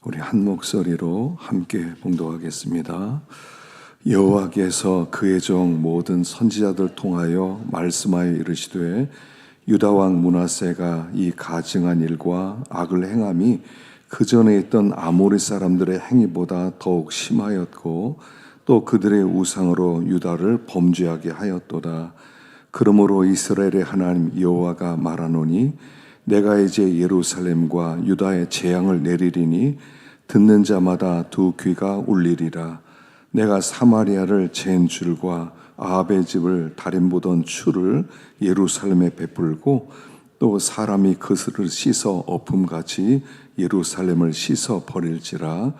우리 한 목소리로 함께 봉독하겠습니다. 여호와께서 그의 종 모든 선지자들 통하여 말씀하여 이르시되 유다 왕 므낫세가 이 가증한 일과 악을 행함이 그 전에 있던 아모리 사람들의 행위보다 더욱 심하였고 또 그들의 우상으로 유다를 범죄하게 하였도다. 그러므로 이스라엘의 하나님 여호와가 말하노니 내가 이제 예루살렘과 유다의 재앙을 내리리니 듣는 자마다 두 귀가 울리리라. 내가 사마리아를 잰 줄과 아합의 집을 다림 보던 추를 예루살렘에 베풀고 또 사람이 그슬을 씻어 엎음같이 예루살렘을 씻어 버릴지라.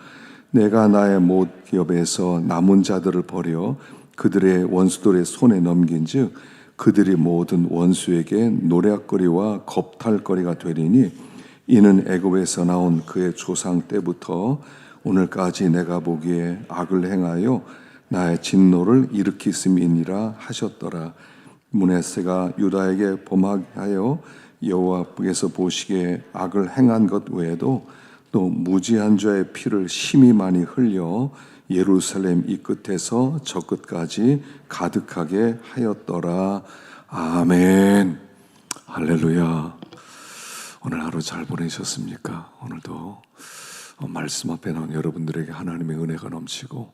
내가 나의 못기업에서 남은 자들을 버려 그들의 원수들의 손에 넘긴즉 그들이 모든 원수에게 노략거리와 겁탈거리가 되리니 이는 애굽에서 나온 그의 조상 때부터 오늘까지 내가 보기에 악을 행하여 나의 진노를 일으키심이니라 하셨더라. 므낫세가 유다에게 범하여 여호와께서 보시기에 악을 행한 것 외에도 또 무지한 자의 피를 심히 많이 흘려 예루살렘 이 끝에서 저 끝까지 가득하게 하였더라. 아멘. 할렐루야. 오늘 하루 잘 보내셨습니까? 오늘도 말씀 앞에 나온 여러분들에게 하나님의 은혜가 넘치고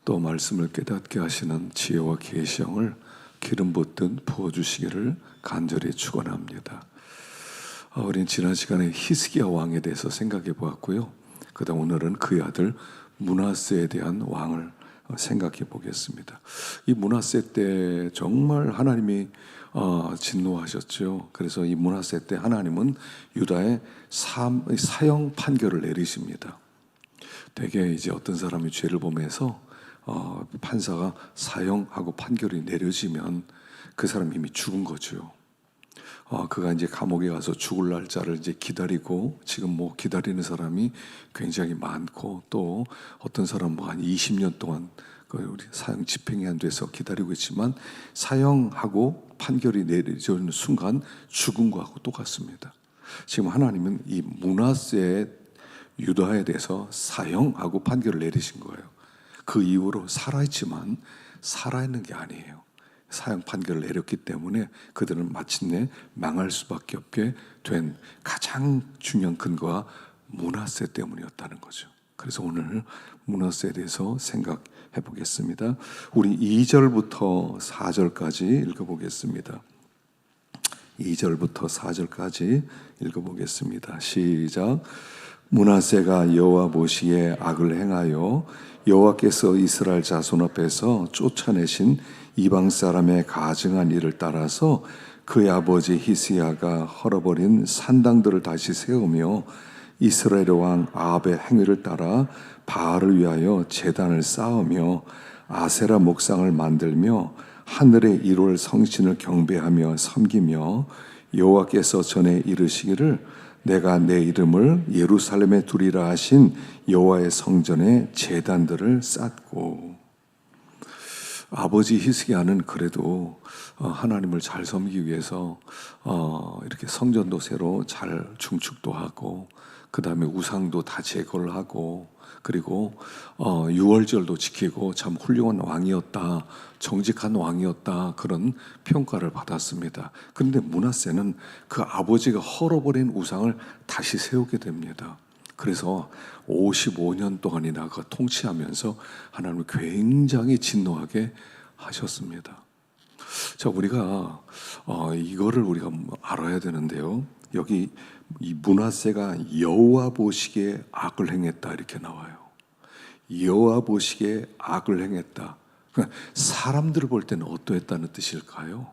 또 말씀을 깨닫게 하시는 지혜와 계시형을 기름 붓듯 부어주시기를 간절히 축원합니다. 우린 지난 시간에 히스기야 왕에 대해서 생각해 보았고요. 그다음 오늘은 그의 아들 므낫세에 대한 왕을 생각해 보겠습니다. 이 므낫세 때 정말 하나님이 진노하셨죠. 그래서 이 므낫세 때 하나님은 유다에 사형 판결을 내리십니다. 대개 이제 어떤 사람이 죄를 범해서 판사가 사형하고 판결이 내려지면 그 사람이 이미 죽은 거죠. 그가 이제 감옥에 가서 죽을 날짜를 이제 기다리고, 지금 뭐 기다리는 사람이 굉장히 많고, 또 어떤 사람 뭐 한 20년 동안 우리 사형 집행이 안 돼서 기다리고 있지만 사형하고 판결이 내려지는 순간 죽은 거하고 똑같습니다. 지금 하나님은 이 므낫세의 유다에 대해서 사형하고 판결을 내리신 거예요. 그 이후로 살아있지만 살아있는 게 아니에요. 사형 판결을 내렸기 때문에 그들은 마침내 망할 수밖에 없게 된 가장 중요한 근거가 므낫세 때문이었다는 거죠. 그래서 오늘 므낫세에 대해서 생각해 보겠습니다. 우리 2절부터 4절까지 읽어보겠습니다. 2절부터 4절까지 읽어보겠습니다. 시작. 므낫세가 여호와 보시기에 악을 행하여 여호와께서 이스라엘 자손 앞에서 쫓아내신 이방 사람의 가증한 일을 따라서 그의 아버지 히스기야가 헐어버린 산당들을 다시 세우며 이스라엘 왕 아합의 행위를 따라 바알을 위하여 제단을 쌓으며 아세라 목상을 만들며 하늘의 1월 성신을 경배하며 섬기며 여호와께서 전에 이르시기를 내가 내 이름을 예루살렘에 두리라 하신 여호와의 성전에 제단들을 쌓고. 아버지 히스기야는 그래도 하나님을 잘 섬기기 위해서 이렇게 성전도 새로 잘 중축도 하고, 그 다음에 우상도 다 제거를 하고, 그리고 유월절도 지키고 참 훌륭한 왕이었다, 정직한 왕이었다, 그런 평가를 받았습니다. 그런데 므낫세는 그 아버지가 헐어버린 우상을 다시 세우게 됩니다. 그래서 55년 동안이나 그 통치하면서 하나님을 굉장히 진노하게 하셨습니다. 자, 우리가 이거를 우리가 알아야 되는데요. 여기 이 므낫세가 여호와 보시기에 악을 행했다 이렇게 나와요. 여호와 보시기에 악을 행했다. 그러니까 사람들을 볼 때는 어떠했다는 뜻일까요?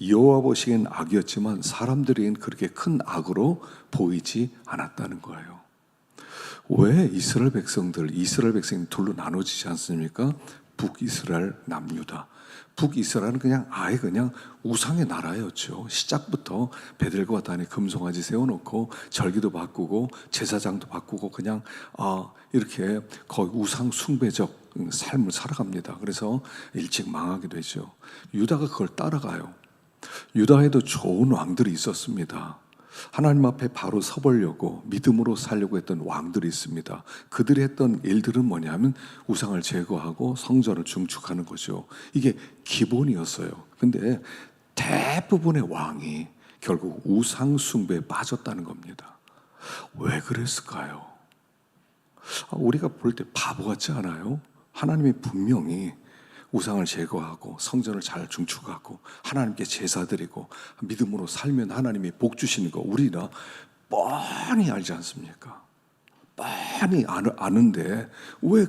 여호와 보시기엔 악이었지만 사람들에겐 그렇게 큰 악으로 보이지 않았다는 거예요. 왜 이스라엘 백성이 둘로 나눠지지 않습니까? 북이스라엘, 남유다. 북이스라엘은 그냥 아예 그냥 우상의 나라였죠. 시작부터 베들과 단에 금송아지 세워놓고 절기도 바꾸고 제사장도 바꾸고 그냥 이렇게 거의 우상 숭배적 삶을 살아갑니다. 그래서 일찍 망하게 되죠. 유다가 그걸 따라가요. 유다에도 좋은 왕들이 있었습니다. 하나님 앞에 바로 서보려고 믿음으로 살려고 했던 왕들이 있습니다. 그들이 했던 일들은 뭐냐면 우상을 제거하고 성전을 중축하는 거죠. 이게 기본이었어요. 근데 대부분의 왕이 결국 우상 숭배에 빠졌다는 겁니다. 왜 그랬을까요? 우리가 볼 때 바보 같지 않아요? 하나님이 분명히 우상을 제거하고 성전을 잘 중축하고 하나님께 제사 드리고 믿음으로 살면 하나님이 복 주시는 거 우리가 뻔히 알지 않습니까? 뻔히 아는데 왜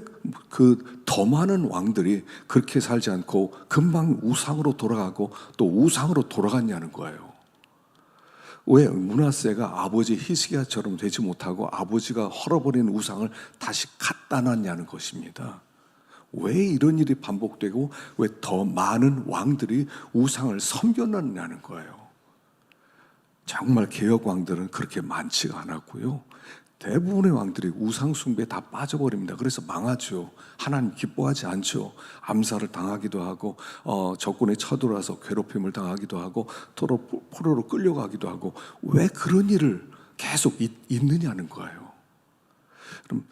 그 더 많은 왕들이 그렇게 살지 않고 금방 우상으로 돌아가고 또 우상으로 돌아갔냐는 거예요. 왜 므낫세가 아버지 히스기야처럼 되지 못하고 아버지가 헐어버린 우상을 다시 갖다 놨냐는 것입니다. 왜 이런 일이 반복되고 왜 더 많은 왕들이 우상을 섬겼느냐는 거예요. 정말 개혁 왕들은 그렇게 많지가 않았고요. 대부분의 왕들이 우상 숭배에 다 빠져버립니다. 그래서 망하죠. 하나님 기뻐하지 않죠. 암살을 당하기도 하고 적군이 쳐들어와서 괴롭힘을 당하기도 하고 포로로 끌려가기도 하고 왜 그런 일을 계속 있느냐는 거예요. 그럼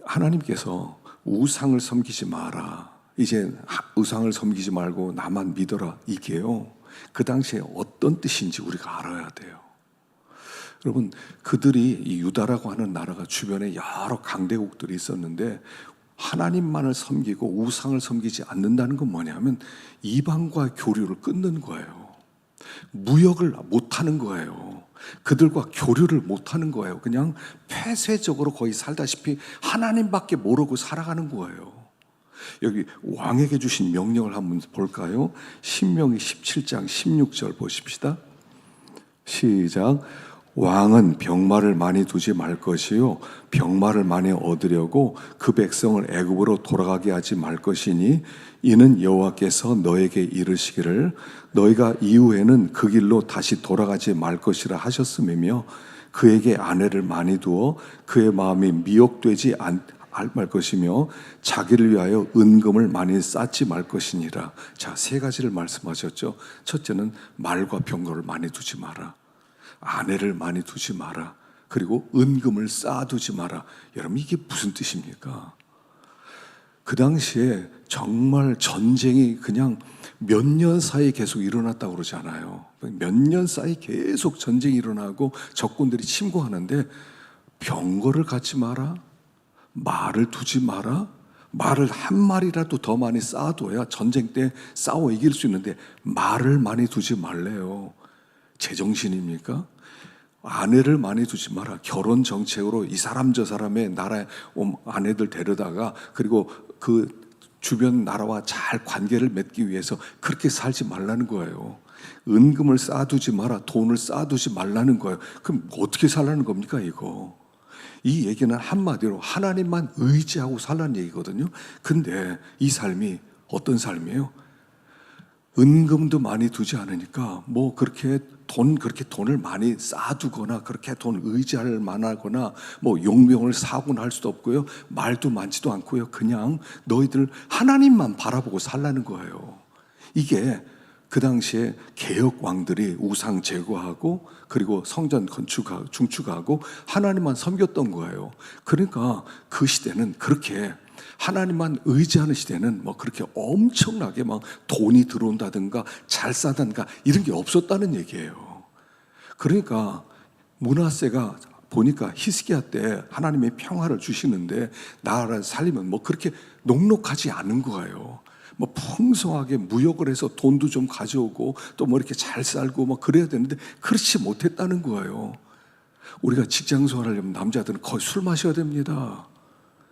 하나님께서 우상을 섬기지 마라. 이제 우상을 섬기지 말고 나만 믿어라. 이게요. 그 당시에 어떤 뜻인지 우리가 알아야 돼요. 여러분, 그들이 이 유다라고 하는 나라가 주변에 여러 강대국들이 있었는데 하나님만을 섬기고 우상을 섬기지 않는다는 건 뭐냐면 이방과 교류를 끊는 거예요. 무역을 못하는 거예요. 그들과 교류를 못하는 거예요. 그냥 폐쇄적으로 거의 살다시피 하나님밖에 모르고 살아가는 거예요. 여기 왕에게 주신 명령을 한번 볼까요? 신명기 17장 16절 보십시다. 시작. 왕은 병마를 많이 두지 말 것이요 병마를 많이 얻으려고 그 백성을 애굽으로 돌아가게 하지 말 것이니 이는 여호와께서 너에게 이르시기를 너희가 이후에는 그 길로 다시 돌아가지 말 것이라 하셨음이며 그에게 아내를 많이 두어 그의 마음이 미혹되지 말 것이며 자기를 위하여 은금을 많이 쌓지 말 것이니라. 자, 세 가지를 말씀하셨죠. 첫째는 말과 병거를 많이 두지 마라. 아내를 많이 두지 마라. 그리고 은금을 쌓아두지 마라. 여러분, 이게 무슨 뜻입니까? 그 당시에 정말 전쟁이 그냥 몇 년 사이에 계속 일어났다고 그러잖아요. 몇 년 사이 계속 전쟁이 일어나고 적군들이 침공하는데 병거를 갖지 마라. 말을 두지 마라. 말을 한 마리라도 더 많이 쌓아둬야 전쟁 때 싸워 이길 수 있는데 말을 많이 두지 말래요. 제정신입니까? 아내를 많이 두지 마라. 결혼 정책으로 이 사람 저 사람의 나라에 아내들 데려다가 그리고 그 주변 나라와 잘 관계를 맺기 위해서 그렇게 살지 말라는 거예요. 은금을 쌓아두지 마라. 돈을 쌓아두지 말라는 거예요. 그럼 어떻게 살라는 겁니까 이거? 이 얘기는 한마디로 하나님만 의지하고 살라는 얘기거든요. 근데 이 삶이 어떤 삶이에요? 은금도 많이 두지 않으니까 뭐 그렇게 돈을 많이 쌓아두거나 그렇게 돈 의지할 만하거나 뭐 용병을 사고는 할 수도 없고요. 말도 많지도 않고요. 그냥 너희들 하나님만 바라보고 살라는 거예요. 이게 그 당시에 개혁 왕들이 우상 제거하고 그리고 성전 중축하고 하나님만 섬겼던 거예요. 그러니까 그 시대는 그렇게 하나님만 의지하는 시대는 뭐 그렇게 엄청나게 막 돈이 들어온다든가 잘 싸다든가 이런 게 없었다는 얘기예요. 그러니까 므낫세가 보니까 히스기야 때 하나님의 평화를 주시는데 나라를 살리면 뭐 그렇게 녹록하지 않은 거예요. 뭐 풍성하게 무역을 해서 돈도 좀 가져오고 또 뭐 이렇게 잘 살고 뭐 그래야 되는데 그렇지 못했다는 거예요. 우리가 직장 생활하려면 남자들은 거의 술 마셔야 됩니다.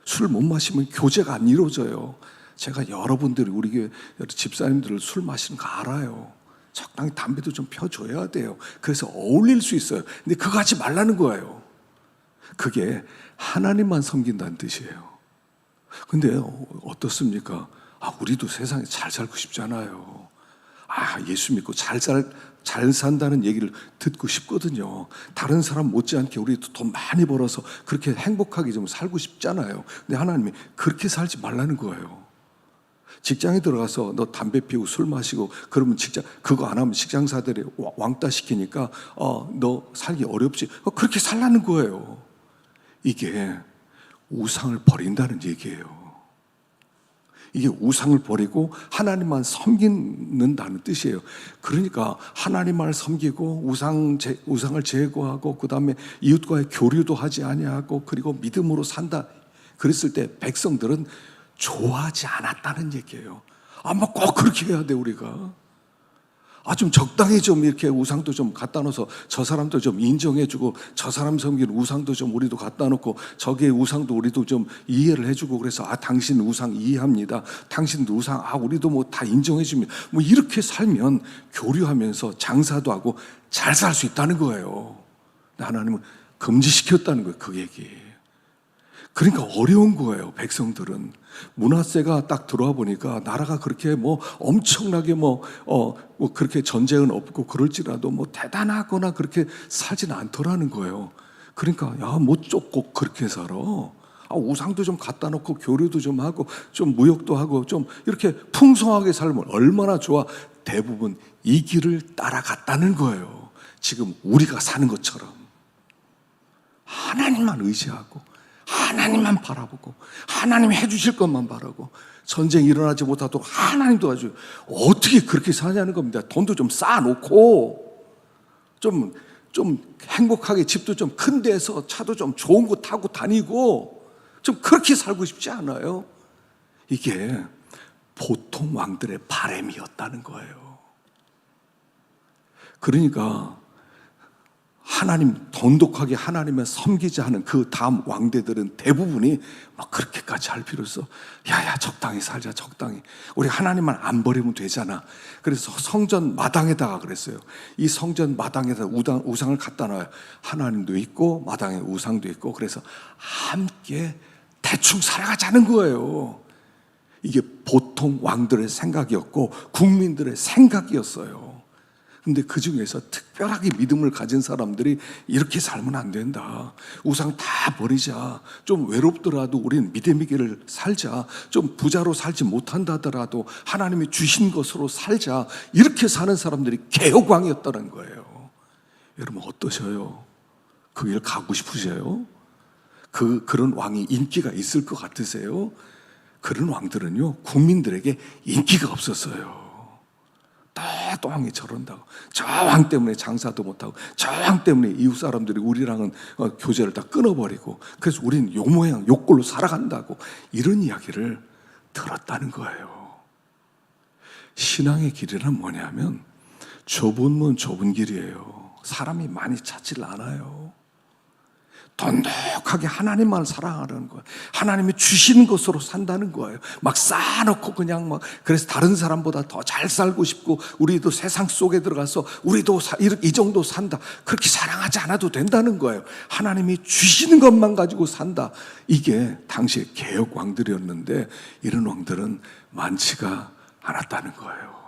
술 못 마시면 교제가 안 이루어져요. 제가 여러분들이 우리 교회 집사님들 술 마시는 거 알아요. 적당히 담배도 좀 펴줘야 돼요. 그래서 어울릴 수 있어요. 근데 그거 하지 말라는 거예요. 그게 하나님만 섬긴다는 뜻이에요. 근데 어떻습니까? 우리도 세상에 잘 살고 싶잖아요. 예수 믿고 잘 산다는 얘기를 듣고 싶거든요. 다른 사람 못지않게 우리도 돈 많이 벌어서 그렇게 행복하게 좀 살고 싶잖아요. 근데 하나님이 그렇게 살지 말라는 거예요. 직장에 들어가서 너 담배 피우고 술 마시고 그러면 그거 안 하면 직장사들이 왕따 시키니까 너 살기 어렵지. 그렇게 살라는 거예요. 이게 우상을 버린다는 얘기예요. 이게 우상을 버리고 하나님만 섬기는다는 뜻이에요. 그러니까 하나님만 섬기고 우상을 제거하고 그 다음에 이웃과의 교류도 하지 아니하고 그리고 믿음으로 산다. 그랬을 때 백성들은 좋아하지 않았다는 얘기예요. 뭐 꼭 그렇게 해야 돼 우리가. 좀 적당히 좀 이렇게 우상도 좀 갖다 놓아서 저 사람도 좀 인정해주고 저 사람 섬기는 우상도 좀 우리도 갖다 놓고 저기의 우상도 우리도 좀 이해를 해주고 그래서 당신 우상 이해합니다. 당신도 우상 우리도 뭐 다 인정해줍니다. 뭐 이렇게 살면 교류하면서 장사도 하고 잘 살 수 있다는 거예요. 하나님은 금지시켰다는 거예요. 그 얘기. 그러니까 어려운 거예요. 백성들은 므낫세가 딱 들어와 보니까 나라가 그렇게 뭐 엄청나게 그렇게 전쟁은 없고 그럴지라도 뭐 대단하거나 그렇게 살지는 않더라는 거예요. 그러니까 뭐 쫓고 그렇게 살아. 우상도 좀 갖다 놓고 교류도 좀 하고 좀 무역도 하고 좀 이렇게 풍성하게 살면 얼마나 좋아. 대부분 이 길을 따라갔다는 거예요. 지금 우리가 사는 것처럼 하나님만 의지하고 하나님만 바라보고 하나님이 해주실 것만 바라고 전쟁이 일어나지 못하도록 하나님 도와줘요. 어떻게 그렇게 사냐는 겁니다. 돈도 좀 쌓아놓고 좀 행복하게 집도 좀 큰 데서 차도 좀 좋은 거 타고 다니고 좀 그렇게 살고 싶지 않아요? 이게 보통 왕들의 바람이었다는 거예요. 그러니까 돈독하게 하나님을 섬기자 하는 그 다음 왕대들은 대부분이 그렇게까지 할 필요 없어. 야야 적당히 살자 적당히. 우리 하나님만 안 버리면 되잖아. 그래서 성전 마당에다가 그랬어요. 이 성전 마당에다 우상을 갖다 놔요. 하나님도 있고 마당에 우상도 있고 그래서 함께 대충 살아가자는 거예요. 이게 보통 왕들의 생각이었고 국민들의 생각이었어요. 근데 그 중에서 특별하게 믿음을 가진 사람들이 이렇게 살면 안 된다. 우상 다 버리자. 좀 외롭더라도 우리는 믿음의 길을 살자. 좀 부자로 살지 못한다더라도 하나님이 주신 것으로 살자. 이렇게 사는 사람들이 개혁왕이었다는 거예요. 여러분 어떠셔요? 그 길 가고 싶으세요? 그런 왕이 인기가 있을 것 같으세요? 그런 왕들은요 국민들에게 인기가 없었어요. 또 왕이 저런다고 저 왕 때문에 장사도 못하고 저 왕 때문에 이웃 사람들이 우리랑은 교제를 다 끊어버리고 그래서 우리는 요 모양 요 꼴로 살아간다고 이런 이야기를 들었다는 거예요. 신앙의 길이란 뭐냐면 좁은 문 좁은 길이에요. 사람이 많이 찾질 않아요. 돈독하게 하나님만 사랑하는 거예요. 하나님이 주시는 것으로 산다는 거예요. 막 쌓아놓고 그냥 그래서 다른 사람보다 더 잘 살고 싶고 우리도 세상 속에 들어가서 우리도 이 정도 산다. 그렇게 사랑하지 않아도 된다는 거예요. 하나님이 주시는 것만 가지고 산다. 이게 당시에 개혁 왕들이었는데 이런 왕들은 많지가 않았다는 거예요.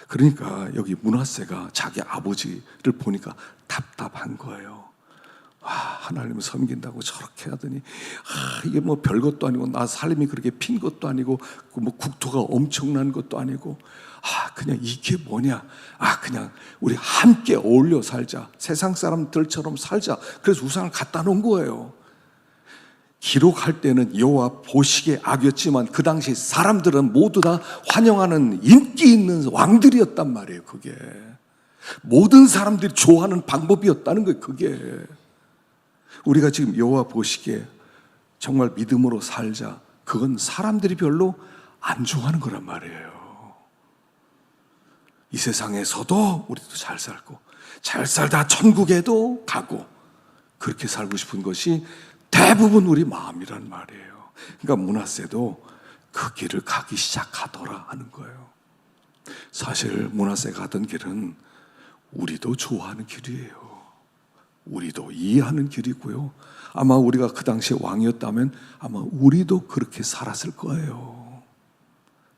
그러니까 여기 므낫세가 자기 아버지를 보니까 답답한 거예요. 하나님을 섬긴다고 저렇게 하더니 이게 뭐 별것도 아니고 나 삶이 그렇게 핀 것도 아니고 뭐 국토가 엄청난 것도 아니고 그냥 이게 뭐냐. 그냥 우리 함께 어울려 살자. 세상 사람들처럼 살자. 그래서 우상을 갖다 놓은 거예요. 기록할 때는 여호와 보시기에 악이었지만 그 당시 사람들은 모두 다 환영하는 인기 있는 왕들이었단 말이에요. 그게 모든 사람들이 좋아하는 방법이었다는 거예요. 그게 우리가 지금 여호와 보시기에 정말 믿음으로 살자. 그건 사람들이 별로 안 좋아하는 거란 말이에요. 이 세상에서도 우리도 잘 살고 잘 살다 천국에도 가고 그렇게 살고 싶은 것이 대부분 우리 마음이란 말이에요. 그러니까 므낫세도 그 길을 가기 시작하더라 하는 거예요. 사실 므낫세가 가던 길은 우리도 좋아하는 길이에요. 우리도 이해하는 길이고요. 아마 우리가 그 당시에 왕이었다면 아마 우리도 그렇게 살았을 거예요.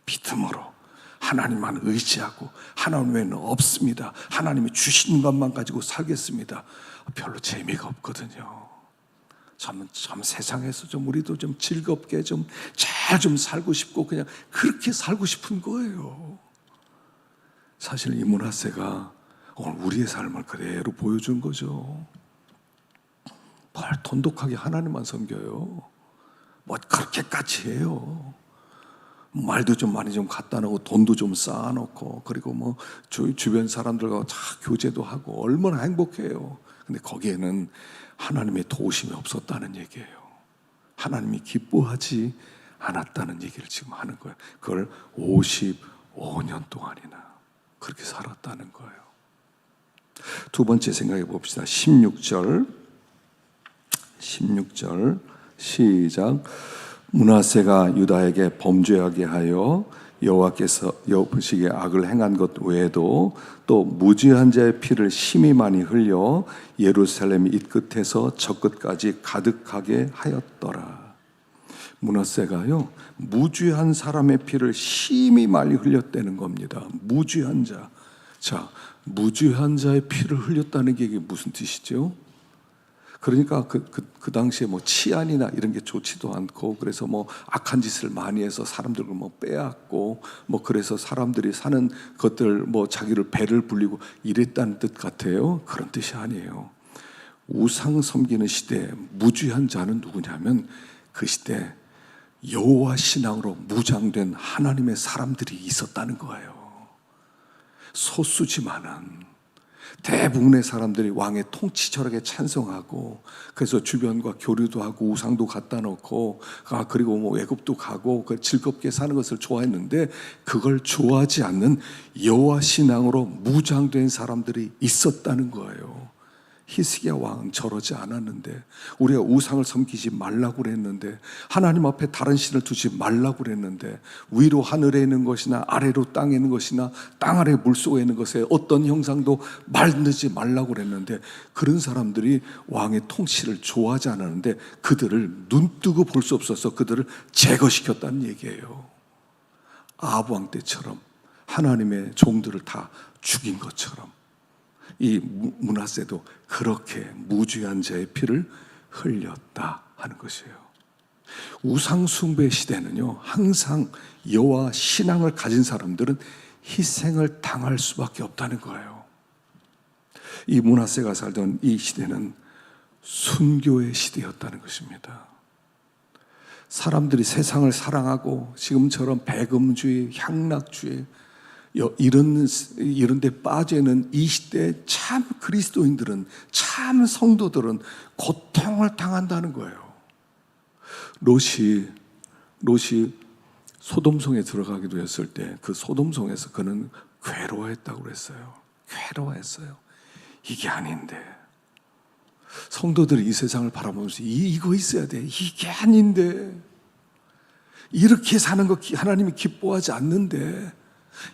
믿음으로 하나님만 의지하고 하나님 외에는 없습니다. 하나님이 주신 것만 가지고 살겠습니다. 별로 재미가 없거든요. 참 세상에서 좀 우리도 좀 즐겁게 좀 잘 좀 살고 싶고 그냥 그렇게 살고 싶은 거예요. 사실 이 므낫세가 오늘 우리의 삶을 그대로 보여준 거죠. 뭘 돈독하게 하나님만 섬겨요. 뭐 그렇게까지 해요. 말도 좀 많이 좀 갖다 놓고 돈도 좀 쌓아놓고 그리고 뭐 주변 사람들과 다 교제도 하고 얼마나 행복해요. 근데 거기에는 하나님의 도우심이 없었다는 얘기예요. 하나님이 기뻐하지 않았다는 얘기를 지금 하는 거예요. 그걸 55년 동안이나 그렇게 살았다는 거예요. 두 번째 생각해 봅시다. 16절 시작. 므낫세가 유다에게 범죄하게 하여 여호와께서 보시기에 악을 행한 것 외에도 또 무죄한 자의 피를 심히 많이 흘려 예루살렘 이 끝에서 저 끝까지 가득하게 하였더라. 므낫세가요 무죄한 사람의 피를 심히 많이 흘렸다는 겁니다. 무죄한 자. 자, 무죄한 자의 피를 흘렸다는 게 이게 무슨 뜻이죠? 그러니까 그 당시에 뭐 치안이나 이런 게 좋지도 않고 그래서 뭐 악한 짓을 많이 해서 사람들을 뭐 빼앗고 뭐 그래서 사람들이 사는 것들 뭐 자기를 배를 불리고 이랬다는 뜻 같아요. 그런 뜻이 아니에요. 우상 섬기는 시대에 무죄한 자는 누구냐면 그 시대 여호와 신앙으로 무장된 하나님의 사람들이 있었다는 거예요. 소수지만은 대부분의 사람들이 왕의 통치 철학에 찬성하고 그래서 주변과 교류도 하고 우상도 갖다 놓고 그리고 뭐 외국도 가고 즐겁게 사는 것을 좋아했는데 그걸 좋아하지 않는 여호와 신앙으로 무장된 사람들이 있었다는 거예요. 히스기야 왕은 저러지 않았는데 우리가 우상을 섬기지 말라고 그랬는데 하나님 앞에 다른 신을 두지 말라고 그랬는데 위로 하늘에 있는 것이나 아래로 땅에 있는 것이나 땅 아래 물속에 있는 것에 어떤 형상도 만들지 말라고 그랬는데 그런 사람들이 왕의 통치를 좋아하지 않았는데 그들을 눈뜨고 볼 수 없어서 그들을 제거시켰다는 얘기예요. 아합 왕 때처럼 하나님의 종들을 다 죽인 것처럼 이 므낫세도 그렇게 무죄한 자의 피를 흘렸다 하는 것이에요. 우상 숭배 시대는요 항상 여호와 신앙을 가진 사람들은 희생을 당할 수밖에 없다는 거예요. 이 므낫세가 살던 이 시대는 순교의 시대였다는 것입니다. 사람들이 세상을 사랑하고 지금처럼 배금주의, 향락주의 이런 데 빠져 있는 이 시대에 참 그리스도인들은 참 성도들은 고통을 당한다는 거예요. 롯이 소돔성에 들어가기도 했을 때 그 소돔성에서 그는 괴로워했다고 그랬어요. 괴로워했어요. 이게 아닌데 성도들이 이 세상을 바라보면서 이거 있어야 돼. 이게 아닌데 이렇게 사는 거 하나님이 기뻐하지 않는데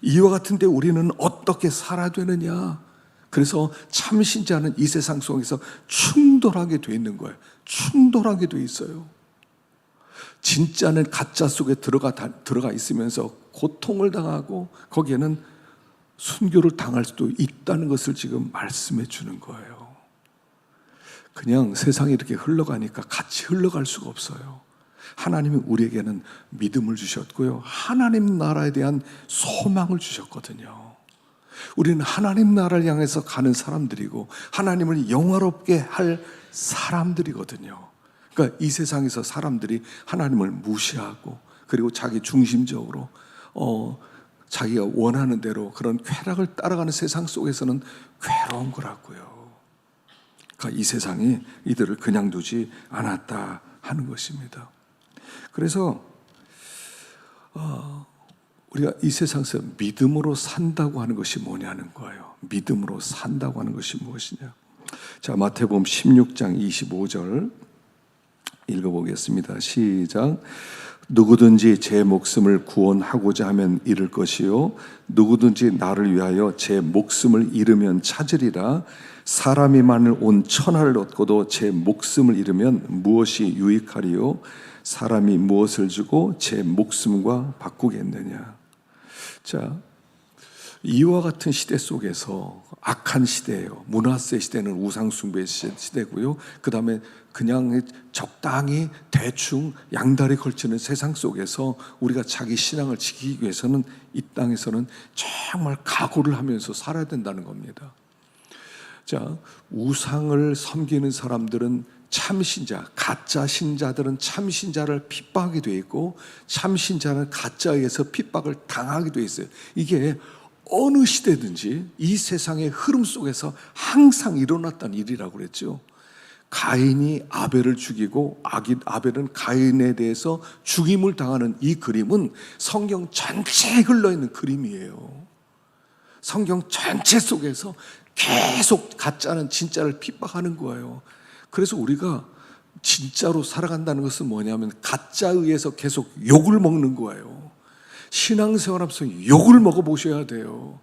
이와 같은데 우리는 어떻게 살아야 되느냐. 그래서 참신자는 이 세상 속에서 충돌하게 돼 있는 거예요. 충돌하게 돼 있어요. 진짜는 가짜 속에 들어가 있으면서 고통을 당하고 거기에는 순교를 당할 수도 있다는 것을 지금 말씀해 주는 거예요. 그냥 세상이 이렇게 흘러가니까 같이 흘러갈 수가 없어요. 하나님이 우리에게는 믿음을 주셨고요. 하나님 나라에 대한 소망을 주셨거든요. 우리는 하나님 나라를 향해서 가는 사람들이고 하나님을 영화롭게 할 사람들이거든요. 그러니까 이 세상에서 사람들이 하나님을 무시하고 그리고 자기 중심적으로 자기가 원하는 대로 그런 쾌락을 따라가는 세상 속에서는 괴로운 거라고요. 그러니까 이 세상이 이들을 그냥 두지 않았다 하는 것입니다. 그래서 우리가 이 세상에서 믿음으로 산다고 하는 것이 뭐냐는 거예요. 믿음으로 산다고 하는 것이 무엇이냐. 자, 마태복음 16장 25절 읽어보겠습니다. 시작. 누구든지 제 목숨을 구원하고자 하면 잃을 것이요 누구든지 나를 위하여 제 목숨을 잃으면 찾으리라. 사람이 만일 온 천하를 얻고도 제 목숨을 잃으면 무엇이 유익하리요? 사람이 무엇을 주고 제 목숨과 바꾸겠느냐. 자, 이와 같은 시대 속에서 악한 시대예요. 문화세 시대는 우상숭배 시대고요. 그 다음에 그냥 적당히 대충 양다리 걸치는 세상 속에서 우리가 자기 신앙을 지키기 위해서는 이 땅에서는 정말 각오를 하면서 살아야 된다는 겁니다. 자, 우상을 섬기는 사람들은 참신자, 가짜 신자들은 참신자를 핍박하게 돼 있고 참신자는 가짜에 의해서 핍박을 당하게 돼 있어요. 이게 어느 시대든지 이 세상의 흐름 속에서 항상 일어났던 일이라고 그랬죠. 가인이 아벨을 죽이고 아벨은 가인에 대해서 죽임을 당하는 이 그림은 성경 전체에 흘러있는 그림이에요. 성경 전체 속에서 계속 가짜는 진짜를 핍박하는 거예요. 그래서 우리가 진짜로 살아간다는 것은 뭐냐면 가짜에 의해서 계속 욕을 먹는 거예요. 신앙생활 하면서 욕을 먹어보셔야 돼요.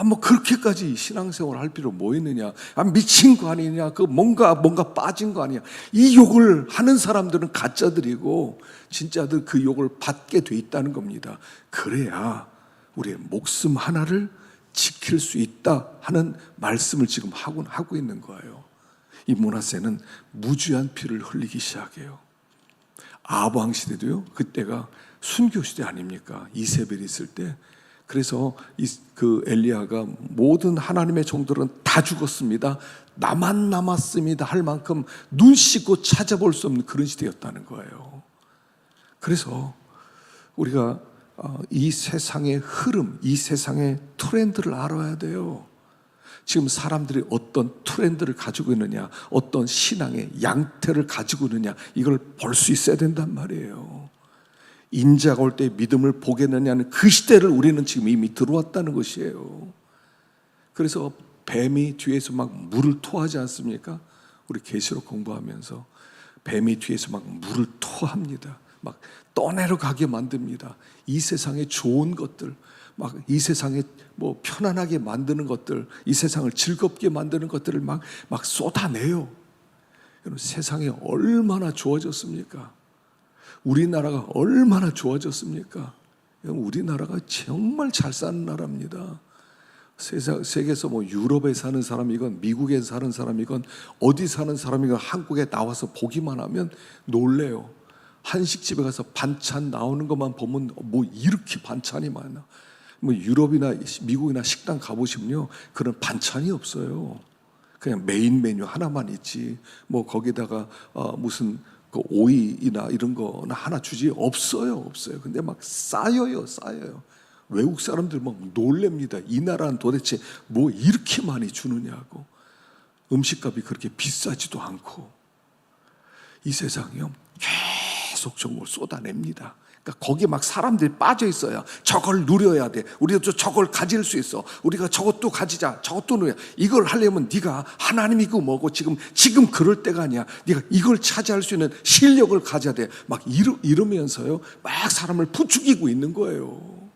뭐 그렇게까지 신앙생활 할 필요 뭐 있느냐? 미친 거 아니냐? 뭔가 빠진 거 아니냐? 이 욕을 하는 사람들은 가짜들이고 진짜들 그 욕을 받게 돼 있다는 겁니다. 그래야 우리의 목숨 하나를 지킬 수 있다 하는 말씀을 지금 하고 있는 거예요. 이 문하세는 무주한 피를 흘리기 시작해요. 아방 시대도요. 그때가 순교 시대 아닙니까? 이세벨이 있을 때. 그래서 그 엘리야가 모든 하나님의 종들은 다 죽었습니다. 나만 남았습니다 할 만큼 눈 씻고 찾아볼 수 없는 그런 시대였다는 거예요. 그래서 우리가 이 세상의 흐름, 이 세상의 트렌드를 알아야 돼요. 지금 사람들이 어떤 트렌드를 가지고 있느냐, 어떤 신앙의 양태를 가지고 있느냐, 이걸 볼 수 있어야 된단 말이에요. 인자가 올 때 믿음을 보겠느냐는 그 시대를 우리는 지금 이미 들어왔다는 것이에요. 그래서 뱀이 뒤에서 막 물을 토하지 않습니까? 우리 계시록 공부하면서 뱀이 뒤에서 막 물을 토합니다. 막 떠내려 가게 만듭니다. 이 세상의 좋은 것들, 막 이 세상에 뭐 편안하게 만드는 것들, 이 세상을 즐겁게 만드는 것들을 막 쏟아내요. 여러분, 세상이 얼마나 좋아졌습니까? 우리나라가 얼마나 좋아졌습니까? 우리나라가 정말 잘 사는 나라입니다. 세계에서 뭐 유럽에 사는 사람이건 미국에 사는 사람이건 어디 사는 사람이건 한국에 나와서 보기만 하면 놀래요. 한식집에 가서 반찬 나오는 것만 보면 뭐 이렇게 반찬이 많아. 뭐 유럽이나 미국이나 식당 가보시면요, 그런 반찬이 없어요. 그냥 메인 메뉴 하나만 있지. 뭐 거기다가 무슨 그 오이나 이런 거나 하나 주지 없어요. 근데 막 쌓여요. 외국 사람들 막 놀랍니다. 이 나라는 도대체 뭐 이렇게 많이 주느냐고. 음식값이 그렇게 비싸지도 않고. 이 세상이요, 계속 정보를 쏟아냅니다. 그러니까 거기에 막 사람들이 빠져 있어요. 저걸 누려야 돼. 우리도 저걸 가질 수 있어. 우리가 저것도 가지자. 저것도 누려. 이걸 하려면 네가 하나님이고 뭐고 지금 그럴 때가 아니야. 네가 이걸 차지할 수 있는 실력을 가져야 돼. 막 이러면서요, 막 사람을 부추기고 있는 거예요.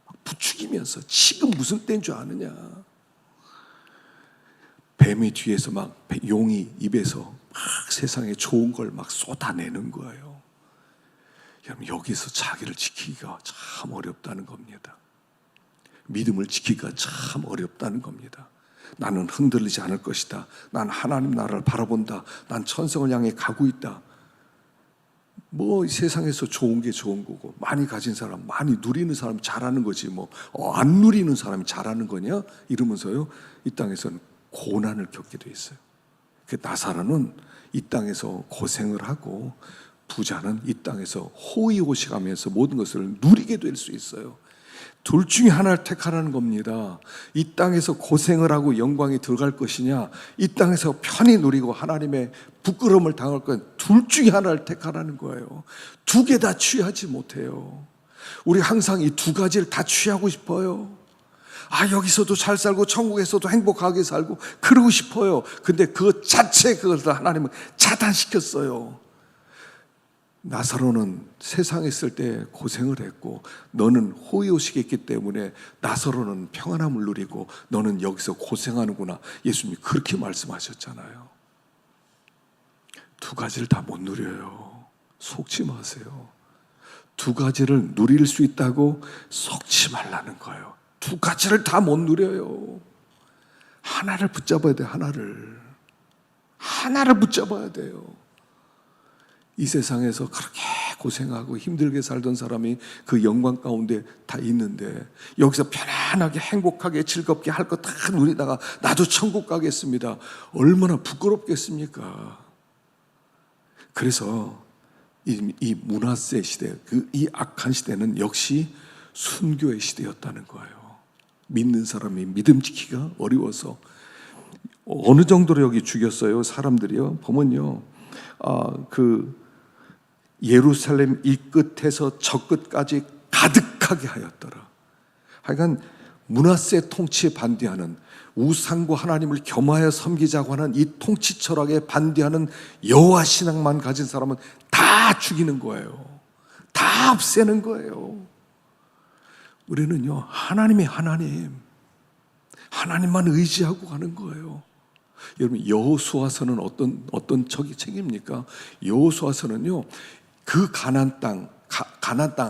막 부추기면서 지금 무슨 때인 줄 아느냐. 뱀이 뒤에서 막 용이 입에서 막 세상에 좋은 걸 막 쏟아내는 거예요. 여러분, 여기서 자기를 지키기가 참 어렵다는 겁니다. 믿음을 지키기가 참 어렵다는 겁니다. 나는 흔들리지 않을 것이다. 난 하나님 나라를 바라본다. 난 천성을 향해 가고 있다. 뭐 세상에서 좋은 게 좋은 거고, 많이 가진 사람, 많이 누리는 사람이 잘하는 거지 뭐 안 누리는 사람이 잘하는 거냐? 이러면서요, 이 땅에서는 고난을 겪게 돼 있어요. 그 나사로는 이 땅에서 고생을 하고 부자는 이 땅에서 호의호식하면서 모든 것을 누리게 될 수 있어요. 둘 중에 하나를 택하라는 겁니다. 이 땅에서 고생을 하고 영광이 들어갈 것이냐, 이 땅에서 편히 누리고 하나님의 부끄러움을 당할 것, 둘 중에 하나를 택하라는 거예요. 두 개 다 취하지 못해요. 우리 항상 이 두 가지를 다 취하고 싶어요. 여기서도 잘 살고 천국에서도 행복하게 살고 그러고 싶어요. 근데 그 자체 그것을 하나님은 차단시켰어요. 나사로는 세상에 있을 때 고생을 했고 너는 호의호식이 있기 때문에 나사로는 평안함을 누리고 너는 여기서 고생하는구나. 예수님이 그렇게 말씀하셨잖아요. 두 가지를 다 못 누려요. 속지 마세요. 두 가지를 누릴 수 있다고 속지 말라는 거예요. 두 가지를 다 못 누려요. 하나를 붙잡아야 돼. 하나를 붙잡아야 돼요. 이 세상에서 그렇게 고생하고 힘들게 살던 사람이 그 영광 가운데 다 있는데, 여기서 편안하게 행복하게 즐겁게 할 거 다 누리다가 나도 천국 가겠습니다. 얼마나 부끄럽겠습니까? 그래서 이 문화세 시대, 이 악한 시대는 역시 순교의 시대였다는 거예요. 믿는 사람이 믿음 지키기가 어려워서. 어느 정도로 여기 죽였어요? 사람들이요. 보면요, 예루살렘 이 끝에서 저 끝까지 가득하게 하였더라. 하여간 므낫세 통치에 반대하는, 우상과 하나님을 겸하여 섬기자고 하는 이 통치 철학에 반대하는 여호와 신앙만 가진 사람은 다 죽이는 거예요. 다 없애는 거예요. 우리는요, 하나님만 의지하고 가는 거예요. 여러분, 여호수아서는 어떤 책입니까? 여호수아서는요, 그 가나안 땅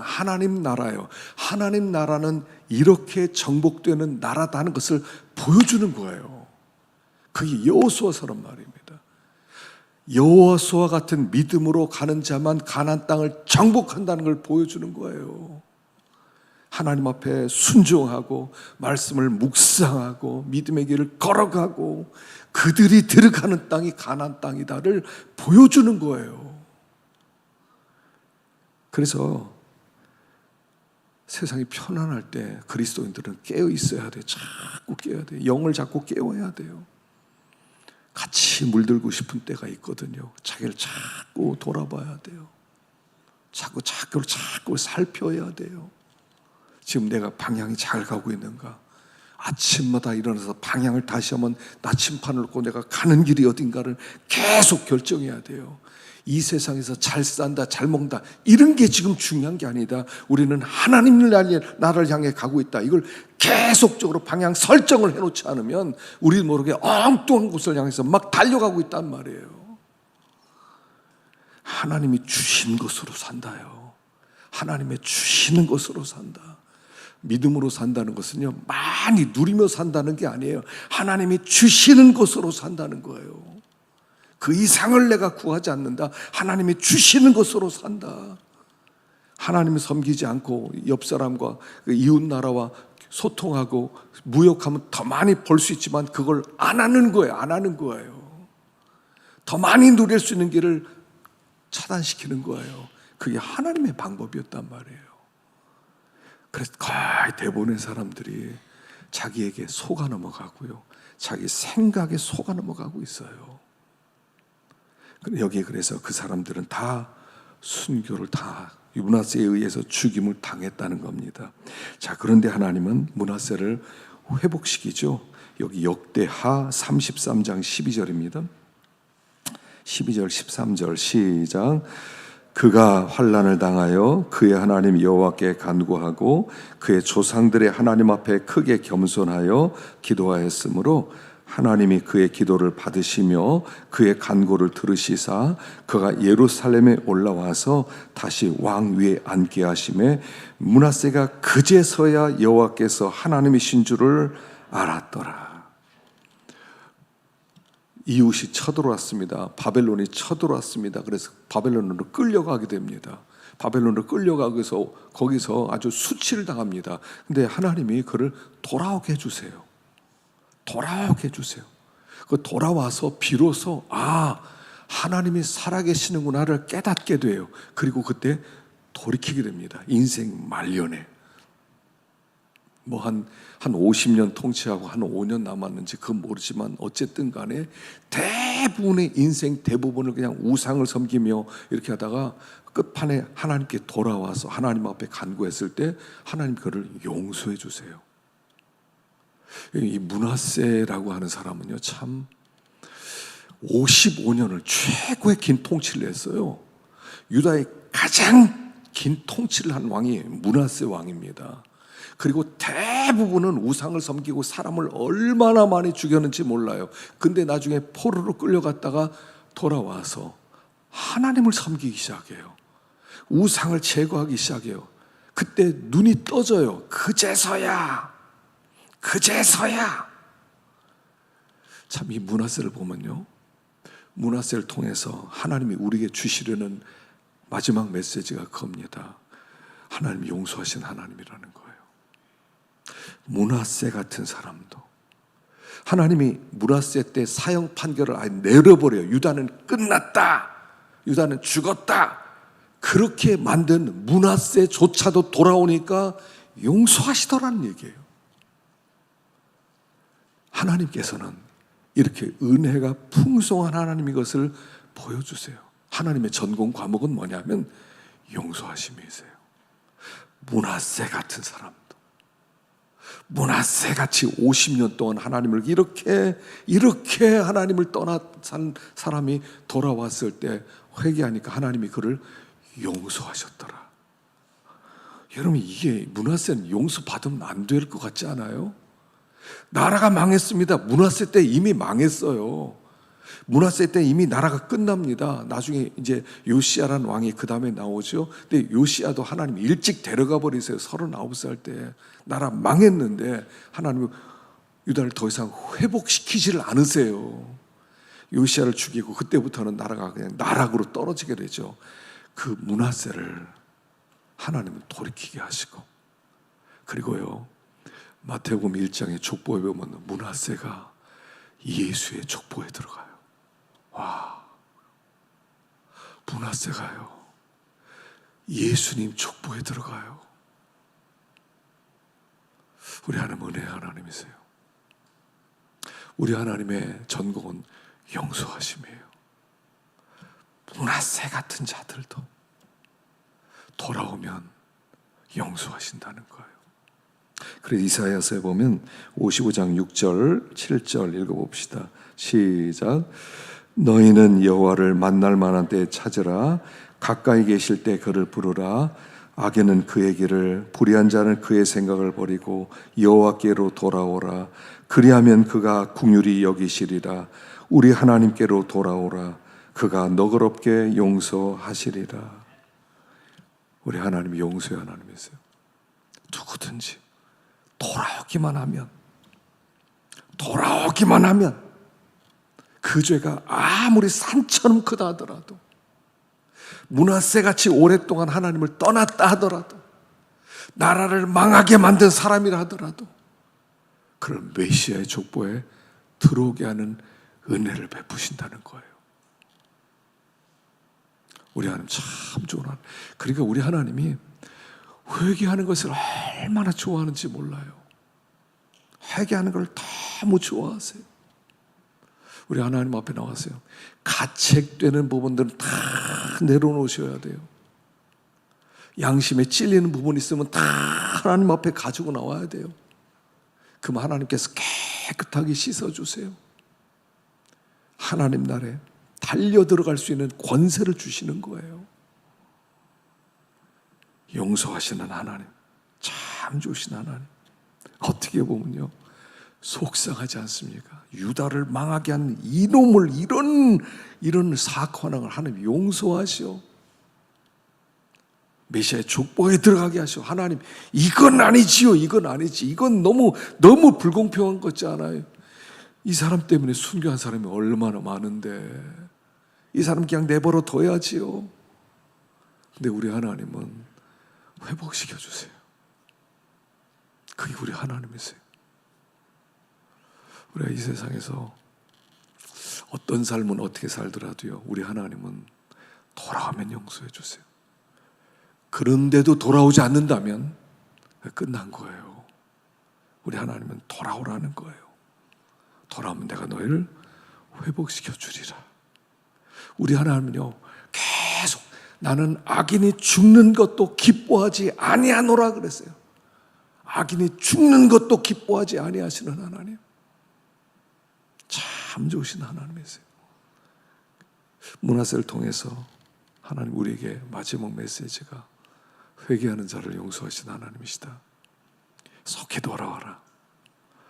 하나님 나라예요. 하나님 나라는 이렇게 정복되는 나라다 는 것을 보여주는 거예요. 그게 여호수아서란 말입니다. 여호수아 같은 믿음으로 가는 자만 가나안 땅을 정복한다는 걸 보여주는 거예요. 하나님 앞에 순종하고 말씀을 묵상하고 믿음의 길을 걸어가고 그들이 들어가는 땅이 가나안 땅이다를 보여주는 거예요. 그래서 세상이 편안할 때 그리스도인들은 깨어 있어야 돼요. 자꾸 깨어야 돼요. 영을 자꾸 깨워야 돼요. 같이 물들고 싶은 때가 있거든요. 자기를 자꾸 돌아봐야 돼요. 자꾸 살펴야 돼요. 지금 내가 방향이 잘 가고 있는가? 아침마다 일어나서 방향을 다시 한번 나침판을 놓고 내가 가는 길이 어딘가를 계속 결정해야 돼요. 이 세상에서 잘 산다, 잘 먹는다, 이런 게 지금 중요한 게 아니다. 우리는 하나님 나라를 향해 가고 있다. 이걸 계속적으로 방향 설정을 해놓지 않으면 우리 모르게 엉뚱한 곳을 향해서 막 달려가고 있단 말이에요. 하나님이 주신 것으로 산다요. 하나님의 주시는 것으로 산다. 믿음으로 산다는 것은요, 많이 누리며 산다는 게 아니에요. 하나님이 주시는 것으로 산다는 거예요. 그 이상을 내가 구하지 않는다. 하나님이 주시는 것으로 산다. 하나님을 섬기지 않고 옆 사람과 이웃 나라와 소통하고 무역하면 더 많이 벌 수 있지만 그걸 안 하는 거예요. 더 많이 누릴 수 있는 길을 차단시키는 거예요. 그게 하나님의 방법이었단 말이에요. 그래서 거의 대부분의 사람들이 자기에게 속아 넘어가고요, 자기 생각에 속아 넘어가고 있어요. 여기에 그래서 그 사람들은 다 순교를 다 므낫세에 의해서 죽임을 당했다는 겁니다. 자, 그런데 하나님은 므낫세를 회복시키죠. 여기 역대하 33장 12절입니다. 12절 13절 시작. 그가 환난을 당하여 그의 하나님 여호와께 간구하고 그의 조상들의 하나님 앞에 크게 겸손하여 기도하였으므로 하나님이 그의 기도를 받으시며 그의 간구를 들으시사 그가 예루살렘에 올라와서 다시 왕 위에 앉게 하심에 므낫세가 그제서야 여호와께서 하나님이신 줄을 알았더라. 이웃이 쳐들어왔습니다. 바벨론이 쳐들어왔습니다. 그래서 바벨론으로 끌려가게 됩니다. 바벨론으로 끌려가서 거기서 아주 수치를 당합니다. 근데 하나님이 그를 돌아오게 해주세요. 그 돌아와서 비로소 하나님이 살아계시는구나를 깨닫게 돼요. 그리고 그때 돌이키게 됩니다. 인생 말년에 한 50년 통치하고 한 5년 남았는지 그건 모르지만 어쨌든 간에 대부분의 인생 대부분을 그냥 우상을 섬기며 이렇게 하다가 끝판에 하나님께 돌아와서 하나님 앞에 간구했을 때 하나님 그를 용서해 주세요. 이 므낫세라고 하는 사람은요, 참 55년을 최고의 긴 통치를 했어요. 유다의 가장 긴 통치를 한 왕이 므낫세 왕입니다. 그리고 대부분은 우상을 섬기고 사람을 얼마나 많이 죽였는지 몰라요. 근데 나중에 포로로 끌려갔다가 돌아와서 하나님을 섬기기 시작해요. 우상을 제거하기 시작해요. 그때 눈이 떠져요. 그제서야 그제서야. 참 이 므낫세를 보면요, 므낫세를 통해서 하나님이 우리에게 주시려는 마지막 메시지가 겁니다. 하나님이 용서하신 하나님이라는 거예요. 므낫세 같은 사람도 하나님이 므낫세 때 사형 판결을 아예 내려버려요. 유다는 끝났다, 유다는 죽었다, 그렇게 만든 므낫세조차도 돌아오니까 용서하시더라는 얘기예요. 하나님께서는 이렇게 은혜가 풍성한 하나님인 것을 보여주세요. 하나님의 전공 과목은 뭐냐면 용서하심이세요. 므낫세 같은 사람도, 므낫세 같이 50년 동안 하나님을 이렇게 하나님을 떠나 산 사람이 돌아왔을 때 회개하니까 하나님이 그를 용서하셨더라. 여러분, 이게 므낫세는 용서받으면 안 될 것 같지 않아요? 나라가 망했습니다. 므낫세 때 이미 망했어요. 므낫세 때 이미 나라가 끝납니다. 나중에 이제 요시야라는 왕이 그 다음에 나오죠. 근데 요시야도 하나님이 일찍 데려가 버리세요. 39살 때 나라 망했는데 하나님은 유다를 더 이상 회복시키지를 않으세요. 요시야를 죽이고 그때부터는 나라가 그냥 나락으로 떨어지게 되죠. 그 므낫세를 하나님은 돌이키게 하시고, 그리고요, 마태복음 1장의 족보에 보면 므낫세가 예수의 족보에 들어가요. 와, 므낫세가요, 예수님 족보에 들어가요. 우리 하나님 은혜의 하나님이세요. 우리 하나님의 전공은 용서하심이에요. 므낫세 같은 자들도 돌아오면 용서하신다는 거예요. 그래서 이사야서에 보면 55장 6절 7절 읽어봅시다. 시작. 너희는 여호와를 만날 만한 때에 찾으라. 가까이 계실 때 그를 부르라. 악인은 그의 길을, 불의한 자는 그의 생각을 버리고 여호와께로 돌아오라. 그리하면 그가 긍휼히 여기시리라. 우리 하나님께로 돌아오라. 그가 너그럽게 용서하시리라. 우리 하나님이 용서의 하나님이세요. 누구든지 돌아오기만 하면 그 죄가 아무리 산처럼 크다 하더라도, 므낫세같이 오랫동안 하나님을 떠났다 하더라도, 나라를 망하게 만든 사람이라 하더라도 그런 메시아의 족보에 들어오게 하는 은혜를 베푸신다는 거예요. 우리 하나님 참 좋은 하나님. 그러니까 우리 하나님이 회개하는 것을 얼마나 좋아하는지 몰라요. 회개하는 걸 너무 좋아하세요. 우리 하나님 앞에 나와서요, 가책되는 부분들은 다 내려놓으셔야 돼요. 양심에 찔리는 부분이 있으면 다 하나님 앞에 가지고 나와야 돼요. 그럼 하나님께서 깨끗하게 씻어주세요. 하나님 나라에 달려 들어갈 수 있는 권세를 주시는 거예요. 용서하시는 하나님, 참 좋으신 하나님. 어떻게 보면요, 속상하지 않습니까? 유다를 망하게 한 이놈을, 이런 사건을 하나님 용서하시오. 메시아의 족보에 들어가게 하시오. 하나님, 이건 아니지요. 이건 아니지. 이건 너무 불공평한 것 같지 않아요? 이 사람 때문에 순교한 사람이 얼마나 많은데 이 사람 그냥 내버려 둬야지요. 근데 우리 하나님은 회복시켜 주세요. 그게 우리 하나님이세요. 우리가 이 세상에서 어떤 삶은 어떻게 살더라도요, 우리 하나님은 돌아오면 용서해 주세요. 그런데도 돌아오지 않는다면 끝난 거예요. 우리 하나님은 돌아오라는 거예요. 돌아오면 내가 너희를 회복시켜 주리라. 우리 하나님은요, 계속 나는 악인이 죽는 것도 기뻐하지 아니하노라 그랬어요. 악인이 죽는 것도 기뻐하지 아니하시는 하나님, 참 좋으신 하나님이세요. 므낫세를 통해서 하나님 우리에게 마지막 메시지가 회개하는 자를 용서하신 하나님이시다. 속히 돌아와라.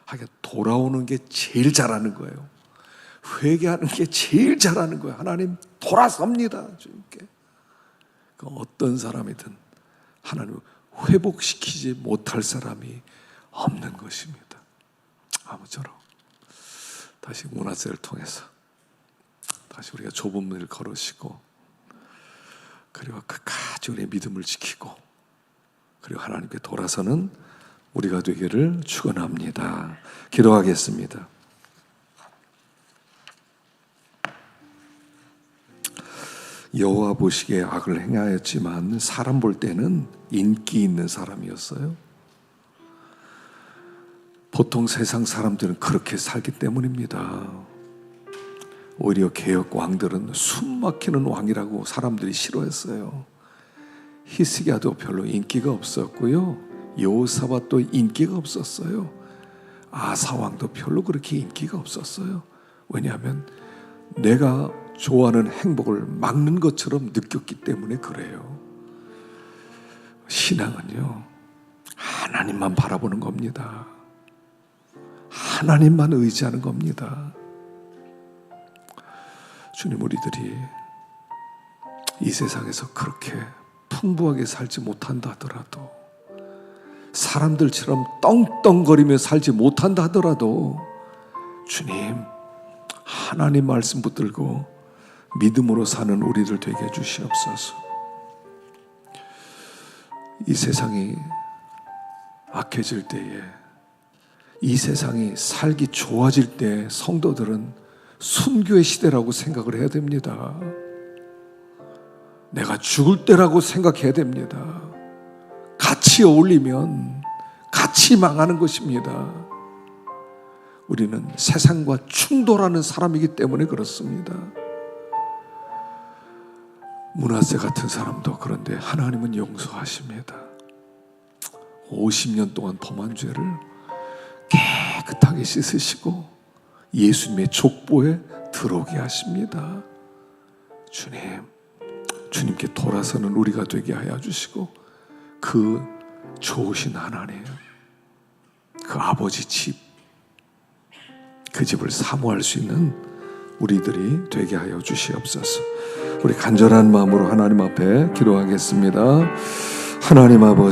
하긴 돌아오는 게 제일 잘하는 거예요. 회개하는 게 제일 잘하는 거예요. 하나님 돌아섭니다. 주님께. 그 어떤 사람이든 하나님 회복시키지 못할 사람이 없는 것입니다. 아무쪼록 다시 문화세를 통해서 다시 우리가 좁은 문을 걸으시고, 그리고 끝까지 우리의 믿음을 지키고, 그리고 하나님께 돌아서는 우리가 되기를 축원합니다. 기도하겠습니다. 여호와 보시기에 악을 행하였지만 사람 볼 때는 인기 있는 사람이었어요. 보통 세상 사람들은 그렇게 살기 때문입니다. 오히려 개혁 왕들은 숨막히는 왕이라고 사람들이 싫어했어요. 히스기야도 별로 인기가 없었고요, 여호사밧도 인기가 없었어요. 아사 왕도 별로 그렇게 인기가 없었어요. 왜냐하면 내가 좋아하는 행복을 막는 것처럼 느꼈기 때문에 그래요. 신앙은요, 하나님만 바라보는 겁니다. 하나님만 의지하는 겁니다. 주님, 우리들이 이 세상에서 그렇게 풍부하게 살지 못한다 하더라도, 사람들처럼 떵떵거리며 살지 못한다 하더라도, 주님, 하나님 말씀 붙들고 믿음으로 사는 우리들 되게 해주시옵소서. 이 세상이 악해질 때에, 이 세상이 살기 좋아질 때 성도들은 순교의 시대라고 생각을 해야 됩니다. 내가 죽을 때라고 생각해야 됩니다. 같이 어울리면 같이 망하는 것입니다. 우리는 세상과 충돌하는 사람이기 때문에 그렇습니다. 문하세 같은 사람도 그런데 하나님은 용서하십니다. 50년 동안 범한 죄를 깨끗하게 씻으시고 예수님의 족보에 들어오게 하십니다. 주님, 주님께 돌아서는 우리가 되게 하여 주시고, 그 좋으신 하나님, 그 아버지 집, 그 집을 사모할 수 있는 우리들이 되게 하여 주시옵소서. 우리 간절한 마음으로 하나님 앞에 기도하겠습니다. 하나님 아버지,